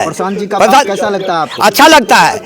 प्रशांत जी का बात कैसा लगता है आपको? अच्छा लगता है,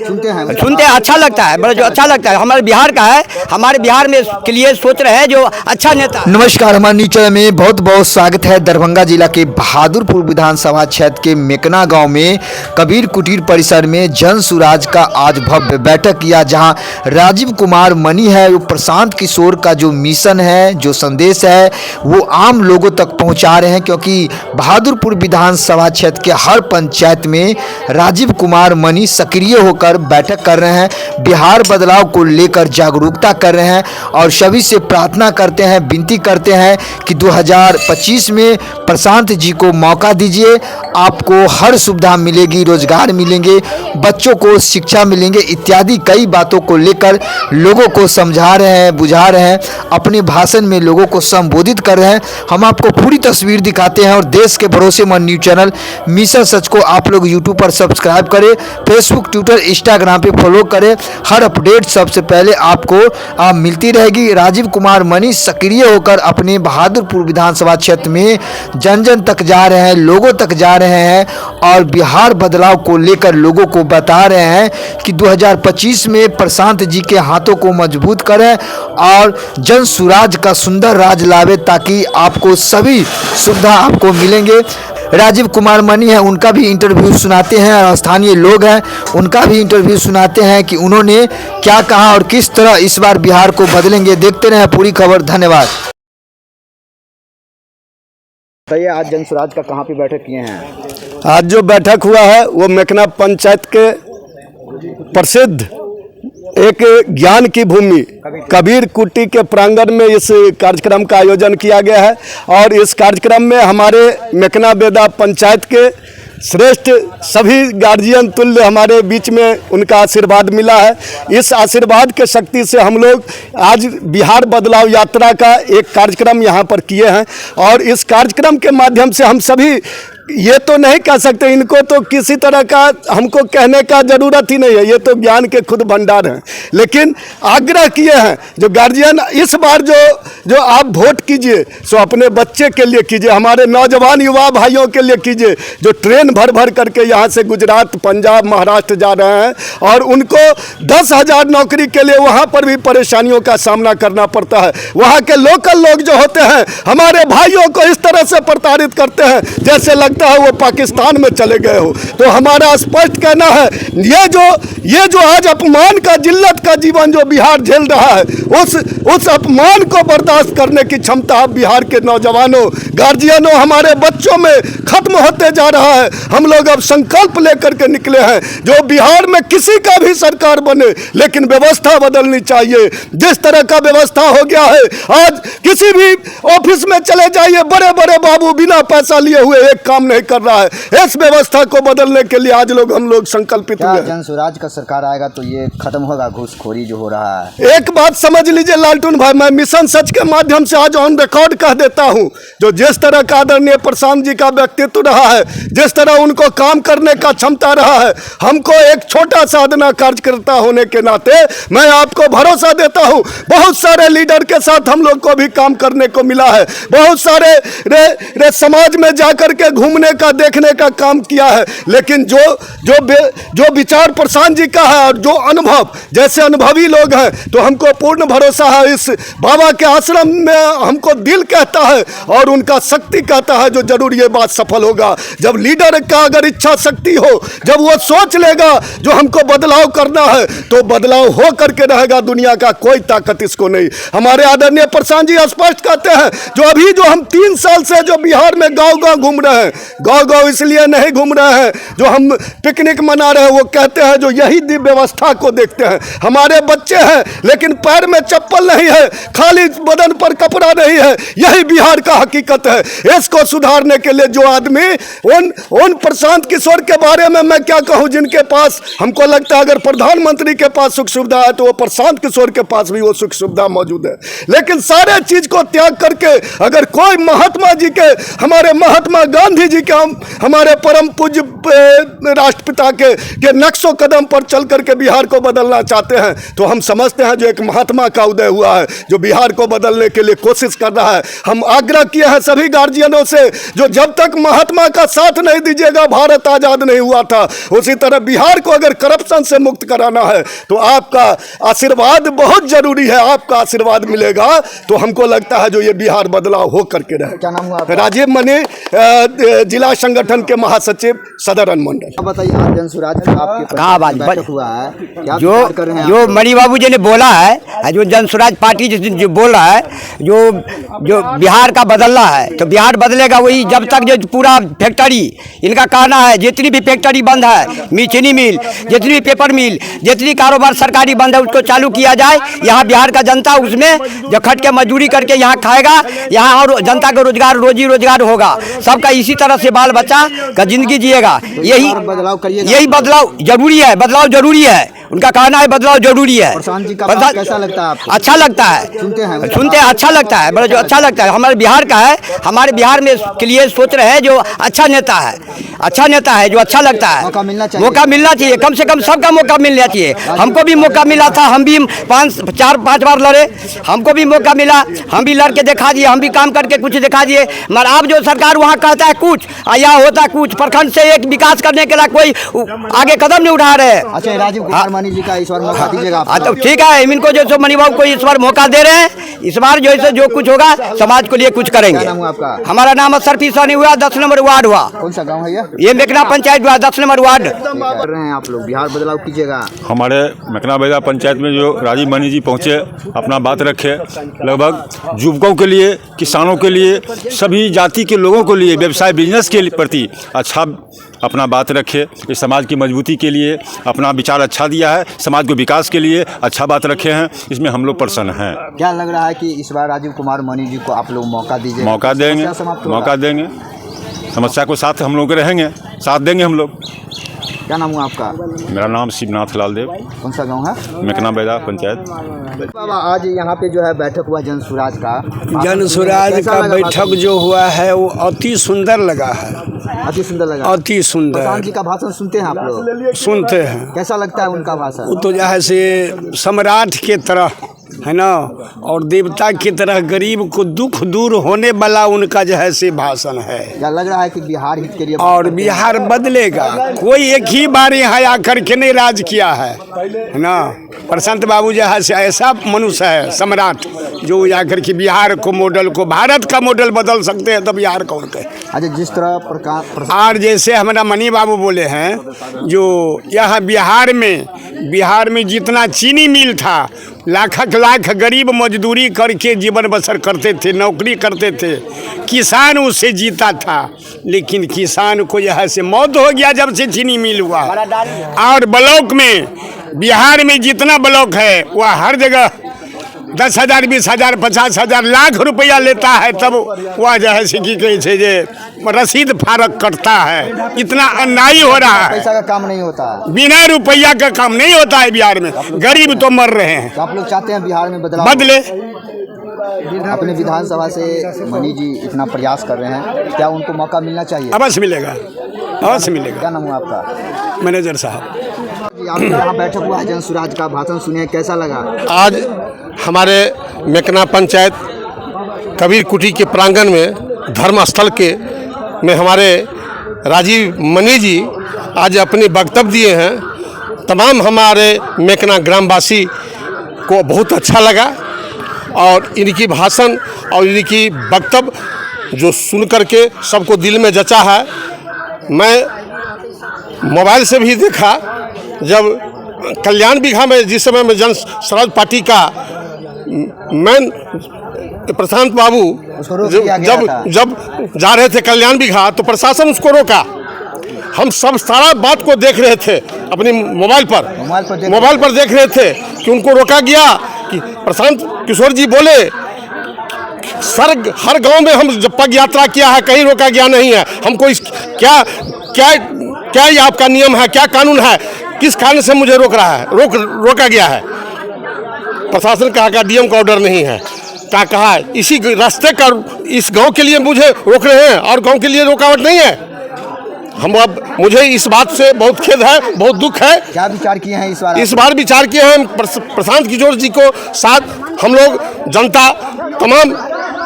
सुनते हैं अच्छा लगता है, बड़ा जो अच्छा लगता है। हमारे बिहार का है, हमारे बिहार में के लिए सोच रहे हैं जो अच्छा नेता। नमस्कार, हमारे न्यूज चैनल में बहुत बहुत स्वागत है। दरभंगा जिला के बहादुरपुर विधानसभा क्षेत्र के मेकना गांव में कबीर कुटीर परिसर में जन सुराज का आज भव्य बैठक किया, जहां राजीव कुमार मनी है वो प्रशांत किशोर का जो मिशन है, जो संदेश है वो आम लोगों तक पहुंचा रहे हैं। क्योंकि बहादुरपुर विधानसभा क्षेत्र के हर पंचायत में राजीव कुमार मनी सक्रिय होकर बैठक कर रहे हैं, बिहार बदलाव को लेकर जागरूकता कर रहे हैं और सभी से प्रार्थना करते हैं, विनती करते हैं कि 2025 में प्रशांत जी को मौका दीजिए, आपको हर सुविधा मिलेगी, रोजगार मिलेंगे, बच्चों को शिक्षा मिलेंगे इत्यादि कई बातों को लेकर लोगों को समझा रहे हैं, बुझा रहे हैं, अपने भाषण में लोगों को संबोधित कर रहे हैं। हम आपको पूरी तस्वीर दिखाते हैं और देश के भरोसेमंद न्यूज चैनल मिशन सच को आप लोग यूट्यूब पर सब्सक्राइब करें, फेसबुक, ट्विटर, इंस्टाग्राम पे फॉलो करें। हर अपडेट सबसे पहले आपको मिलती रहेगी। राजीव कुमार मनी सक्रिय होकर अपने बहादुरपुर विधानसभा क्षेत्र में जन जन तक जा रहे हैं, लोगों तक जा रहे हैं और बिहार बदलाव को लेकर लोगों को बता रहे हैं कि 2025 में प्रशांत जी के हाथों को मजबूत करें और जन सुराज का सुंदर राज लावे, ताकि आपको सभी सुविधा आपको मिलेंगे। राजीव कुमार मनी है, उनका भी इंटरव्यू सुनाते हैं और स्थानीय लोग हैं उनका भी इंटरव्यू सुनाते हैं कि उन्होंने क्या कहा और किस तरह इस बार बिहार को बदलेंगे। देखते रहें पूरी खबर। धन्यवाद। बताइए, आज जन सुराज का कहाँ पे बैठक किए हैं? आज जो बैठक हुआ है वो मेकना पंचायत के प्रसिद्ध एक ज्ञान की भूमि कबीर कुटी के प्रांगण में इस कार्यक्रम का आयोजन किया गया है। और इस कार्यक्रम में हमारे मेकना बेदा पंचायत के श्रेष्ठ सभी गार्जियन तुल्य हमारे बीच में उनका आशीर्वाद मिला है। इस आशीर्वाद के शक्ति से हम लोग आज बिहार बदलाव यात्रा का एक कार्यक्रम यहाँ पर किए हैं। और इस कार्यक्रम के माध्यम से हम सभी ये तो नहीं कह सकते, इनको तो किसी तरह का हमको कहने का ज़रूरत ही नहीं है, ये तो ज्ञान के खुद भंडार हैं। लेकिन आग्रह किए हैं जो गार्जियन, इस बार जो आप वोट कीजिए सो अपने बच्चे के लिए कीजिए, हमारे नौजवान युवा भाइयों के लिए कीजिए जो ट्रेन भर भर करके यहाँ से गुजरात, पंजाब, महाराष्ट्र जा रहे हैं और उनको 10,000 नौकरी के लिए वहाँ पर भी परेशानियों का सामना करना पड़ता है। वहाँ के लोकल लोग जो होते हैं हमारे भाइयों को इस तरह से प्रताड़ित करते हैं जैसे लगता है वो पाकिस्तान में चले गए हो। तो हमारा स्पष्ट कहना है, ये जो आज अपमान का, जिल्लत का जीवन जो बिहार झेल रहा है, उस अपमान को बर्दाश्त करने की क्षमता अब बिहार के नौजवानों, गार्जियनों, हमारे बच्चों में खत्म होते जा रहा है। हम लोग अब संकल्प लेकर के निकले हैं जो बिहार में किसी का भी सरकार बने लेकिन व्यवस्था बदलनी चाहिए। जिस तरह का व्यवस्था हो गया है, आज किसी भी ऑफिस में चले जाइए, बड़े बड़े बाबू बिना पैसा लिए हुए एक काम नहीं कर रहा है। इस व्यवस्था को बदलने के लिए आज हम लोग संकल्पित हुए। जन सुराज का सरकार आएगा तो ये खत्म होगा घूसखोरी जो हो रहा है? एक बात समझ लीजिए लालटून भाई, मैं मिशन सच के माध्यम से आज ऑन रिकॉर्ड कह देता हूं, जो जिस तरह का आदरणीय प्रशांत जी का व्यक्तित्व रहा है, जिस तरह उनको काम करने का क्षमता रहा है, हमको एक छोटा साधना कार्यकर्ता होने के नाते मैं आपको भरोसा देता हूं, बहुत सारे लीडर के साथ हम लोग को भी काम करने को मिला है, बहुत सारे समाज में जाकर के घूमने का, देखने का काम किया है। लेकिन जो विचार प्रशांत जी का है और जो अनुभव, जैसे अनुभवी लोग हैं, तो हमको पूर्ण भरोसा है इस बाबा के आश्रम में हमको दिल कहता है और उनका शक्ति कहता है जो जरूर ये बात सफल होगा। जब लीडर का अगर इच्छा शक्ति हो, जब वो सोच लेगा जो हमको बदलाव करना है, तो बदलाव हो करके रहेगा, दुनिया का कोई ताकत इसको नहीं। हमारे आदरणीय प्रशांत जी स्पष्ट कहते हैं, जो हम 3 साल से जो बिहार में गांव गांव घूम रहे हैं, गांव इसलिए नहीं घूम रहे हैं जो हम पिकनिक मना रहे हैं, वो कहते हैं जो यही व्यवस्था को देखते हैं। हमारे बच्चे हैं लेकिन पैर में चप्पल नहीं है, खाली बदन पर कपड़ा नहीं है, यही बिहार का हकीकत है। इसको सुधारने के लिए जो आदमी उन प्रशांत किशोर के बारे में मैं क्या कहूं, जिनके पास हमको लगता है अगर प्रधानमंत्री के पास सुख सुविधा है तो वो प्रशांत किशोर के पास भी वो सुख सुविधा मौजूद है। लेकिन सारे चीज को त्याग करके अगर कोई महात्मा जी के, हमारे महात्मा गांधी जी के हमारे परम पूज्य राष्ट्रपिता के नक्शो कदम पर चल करके बिहार को बदलना चाहते हैं, तो हम समझते हैं जो एक महात्मा का उदय हुआ है जो बिहार को बदलने के लिए कोशिश कर रहा है। हम आग्रह किए हैं सभी गार्जियनों से, जो जब तक महात्मा का साथ नहीं दीजिएगा भारत आजाद नहीं हुआ था। उसी तरह बिहार को अगर करप्शन से मुक्त कराना है तो आपका आशीर्वाद बहुत जरूरी है। आपका आशीर्वाद मिलेगा तो हमको लगता है जो ये बिहार बदलाव हो करके रहे। क्या नाम हुआ आपका? राजीव मनी, जिला संगठन के महासचिव सदर अनुमंडल। बताइए, आज जनसुराज का आपके कहाँ बात बैठक हुआ है, क्या जो विचार कर रहे हैं जो आप? मणि बाबू जी ने बोला है, जो जनसुराज पार्टी जो बोल रहा है, जो बिहार का बदलना है, तो बिहार बदलेगा वही जब तक जो पूरा फैक्ट्री, इनका कहना है जितनी भी फैक्ट्री बंद है, चीनी मिल, जितनी भी पेपर मिल, जितनी कारोबार सरकारी बंद है उसको चालू किया जाए। यहाँ बिहार का जनता उसमें जो खट के मजदूरी करके यहाँ खाएगा, यहाँ और जनता का रोजगार रोजी रोजगार होगा, सबका इसी तरह से बाल बच्चा का जिंदगी जिएगा। यही बदलाव करिएगा। यही बदलाव जरूरी है, बदलाव जरूरी है। उनका कहना है बदलाव जरूरी है। प्रशांत जी का बात कैसा लगता है आपको? अच्छा लगता है, सुनते हैं अच्छा लगता है, बड़ा जो अच्छा लगता है। हमारे बिहार का है, हमारे बिहार में के लिए सोच रहे हैं जो अच्छा नेता है, अच्छा नेता है जो अच्छा लगता है। मौका मिलना चाहिए, मौका मिलना चाहिए, कम से कम सबका मौका मिलना चाहिए। हमको भी मौका मिला था, हम भी 4-5 बार लड़े, हमको भी मौका मिला, हम भी लड़के दिखा दिए, हम भी काम करके कुछ दिखा दिए। मगर अब जो सरकार वहाँ कहता है कुछ, यहाँ होता कुछ, प्रखंड से एक विकास करने के लिए कोई आगे कदम नहीं उठा रहे। अच्छा, राजीव कुमार मनी जी का इस बार मौका दीजिएगा आप? तो ठीक है, इनको जो मणि बाबू को इस बार मौका दे रहे हैं, इस बार जो कुछ होगा समाज के लिए कुछ करेंगे। क्या नाम हुआ आपका? हमारा नाम सरफी सानी हुआ, 10 नंबर वार्ड हुआ। कौन सा गांव है ये मेकना पंचायत हुआ, 10 नंबर वार्ड। कर रहे हैं आप लोग, बिहार बदलाव कीजिएगा। हमारे मेकना बेदा पंचायत में जो राजीव मनी जी पहुँचे, अपना बात रखे, लगभग युवकों के लिए, किसानों के लिए, सभी जाति के लोगों के लिए, व्यवसाय बिजनेस के प्रति अच्छा अपना बात रखे। इस समाज की मजबूती के लिए अपना विचार अच्छा दिया है, समाज को विकास के लिए अच्छा बात रखे हैं, इसमें हम लोग प्रसन्न हैं। क्या लग रहा है कि इस बार राजीव कुमार मनी जी को आप लोग मौका दीजिए? मौका देंगे, मौका देंगे, समस्या को साथ हम लोग रहेंगे, साथ देंगे हम लोग। क्या नाम हुआ आपका? मेरा नाम शिवनाथ लाल देव, कौन सा गांव है? मेकना बेदा पंचायत। बाबा, आज यहाँ पे जो है बैठक हुआ जनसुराज का, जनसुराज कैसा का लगा बैठक भाषण? जो हुआ है वो अति सुंदर लगा है, अति सुंदर लगा। अति सुंदर। प्रधान जी का भाषण सुनते हैं आप लोग? सुनते हैं। कैसा लगता है उनका भाषण? वो तो जैसे सम्राट के तरह है ना, और देवता की तरह गरीब को दुख दूर होने वाला उनका जो है से भाषण है। क्या लग रहा है कि बिहार हित के लिए और बिहार बदलेगा? कोई एक ही बार यहाँ आकर के नहीं राज किया है ना। प्रशांत बाबू जो है से ऐसा मनुष्य है, सम्राट, जो जाकर के बिहार को मॉडल को, भारत का मॉडल बदल सकते हैं, तो बिहार कौन कहे। अच्छा, जिस तरह प्रकार और जैसे हमारा मणि बाबू बोले हैं, जो यहाँ बिहार में जितना चीनी मिल था, लाख गरीब मजदूरी करके जीवन बसर करते थे, नौकरी करते थे, किसान उससे जीता था। लेकिन किसान को यहाँ से मौत हो गया जब से चीनी मिल हुआ। और ब्लॉक में, बिहार में जितना ब्लॉक है वह हर जगह 10,000, 20,000, 50,000, लाख रुपया लेता है, तब वह जो है से की कहे छे जे रसीद फारक करता है। इतना अन्याय हो रहा है, पैसा का काम नहीं होता, बिना रुपया का काम नहीं होता है बिहार में। गरीब तो मर रहे हैं। तो आप लोग चाहते हैं बिहार में बदलाव बदले। अपने विधानसभा से मनी जी इतना प्रयास कर रहे हैं, क्या उनको मौका मिलना चाहिए? अवश्य मिलेगा, अवश्य मिलेगा। क्या नाम हुआ आपका? मैनेजर साहब। आप यहाँ बैठक हुआ है, जनसुराज का भाषण सुने, कैसा लगा? आज हमारे मेकना पंचायत कबीर कुटी के प्रांगण में, धर्म स्थल में हमारे राजीव मनी जी आज अपने वक्तव्य दिए हैं। तमाम हमारे मेकना ग्रामवासी को बहुत अच्छा लगा, और इनकी भाषण और इनकी वक्तव्य जो सुन करके सबको दिल में जचा है। मैं मोबाइल से भी देखा, जब कल्याण बिघा में जिस समय में जन स्वराज पार्टी का मैन प्रशांत बाबू जब जा रहे थे कल्याण बिघा, तो प्रशासन उसको रोका। हम सब सारा बात को देख रहे थे अपनी मोबाइल पर देख रहे थे कि उनको रोका गया। कि प्रशांत किशोर जी बोले, सर हर गांव में हम जब पग यात्रा किया है, कहीं रोका गया नहीं है। हमको क्या ये आपका नियम है, क्या कानून है, किस कारण से मुझे रोका गया है? प्रशासन का डीएम का ऑर्डर नहीं है। क्या कहा है, इसी रास्ते का इस गांव के लिए मुझे रोक रहे हैं और गांव के लिए रुकावट नहीं है। हम अब मुझे इस बात से बहुत खेद है, बहुत दुख है। क्या विचार किए हैं इस बार? इस बार विचार किए हैं प्रशांत किशोर जी को साथ हम लोग जनता तमाम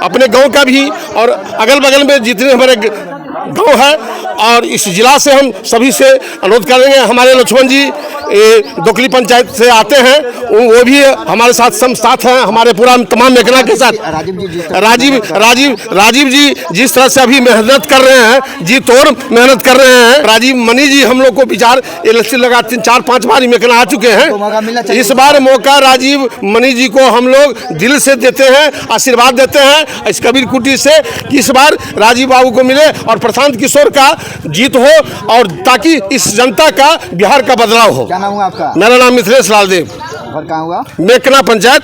अपने गांव का भी और अगल बगल में जितने हमारे गांव है और इस जिला से हम सभी से अनुरोध करेंगे। हमारे लक्ष्मण जी दोकली पंचायत से आते हैं, वो भी हमारे साथ हैं, हमारे पूरा तमाम मेकना के साथ। राजीव जी जिस तरह से अभी मेहनत कर रहे हैं, जी तोड़ मेहनत कर रहे हैं। राजीव मनी जी हम लोग को विचार इलेक्शन लगा 3-4-5 बार मेकना आ चुके हैं। इस बार मौका राजीव मनी जी को हम लोग दिल से देते हैं, आशीर्वाद देते हैं इस कबीर कुटी से कि इस बार राजीव बाबू को मिले और प्रशांत किशोर का जीत हो और ताकि इस जनता का बिहार का बदलाव हो। क्या नाम हुआ आपका? मेरा नाम मिथिलेश लाल देव, घर कहाँ हुआ? मेकना पंचायत।